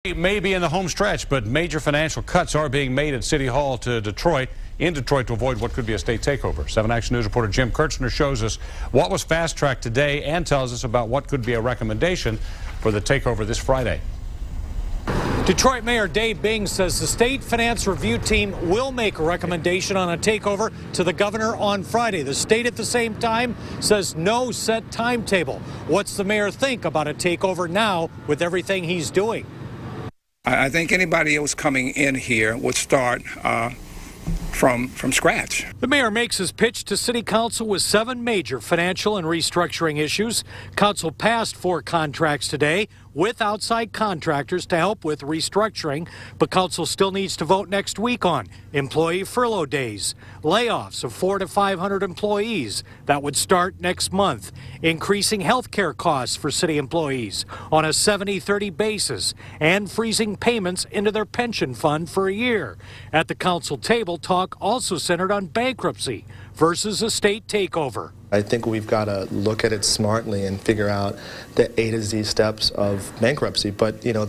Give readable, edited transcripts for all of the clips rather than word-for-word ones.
It may be in the home stretch, but major financial cuts are being made at City Hall in Detroit to avoid what could be a state takeover. 7 Action News reporter Jim Kirchner shows us what was fast-tracked today and tells us about what could be a recommendation for the takeover this Friday. Detroit Mayor Dave Bing says the state finance review team will make a recommendation on a takeover to the governor on Friday. The state at the same time says no set timetable. What's the mayor think about a takeover now with everything he's doing? I think anybody else coming in here would start from scratch. The mayor makes his pitch to City Council with 7 major financial and restructuring issues. Council passed 4 contracts today with outside contractors to help with restructuring, but Council still needs to vote next week on employee furlough days, layoffs of 400 to 500 employees that would start next month, increasing health care costs for city employees on a 70-30 basis, and freezing payments into their pension fund for a year. At the Council table, talk also centered on bankruptcy versus a state takeover. I think we've got to look at it smartly and figure out the A to Z steps of bankruptcy. But you know,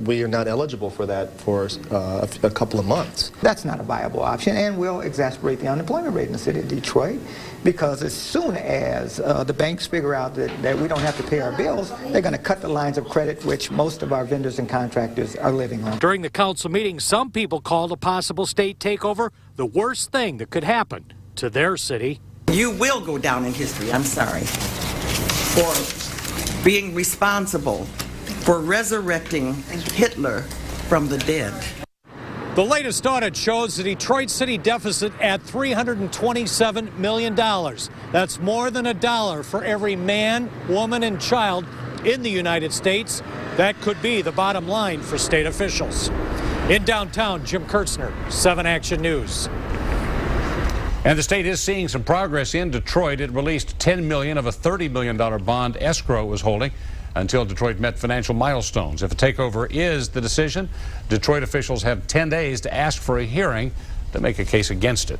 we are not eligible for that for a couple of months. That's not a viable option, and will exacerbate the unemployment rate in the city of Detroit. Because as soon as the banks figure out that we don't have to pay our bills, they're going to cut the lines of credit which most of our vendors and contractors are living on. During the council meeting, some people called a possible state takeover the worst thing that could happen to their city. You will go down in history, I'm sorry, for being responsible for resurrecting Hitler from the dead. The latest audit shows the Detroit city deficit at $327 million. That's more than $1 for every man, woman, and child in the United States. That could be the bottom line for state officials. In downtown, Jim Kirchner, 7 Action News. And the state is seeing some progress in Detroit. It released $10 million of a $30 million bond escrow was holding until Detroit met financial milestones. If a takeover is the decision, Detroit officials have 10 days to ask for a hearing to make a case against it.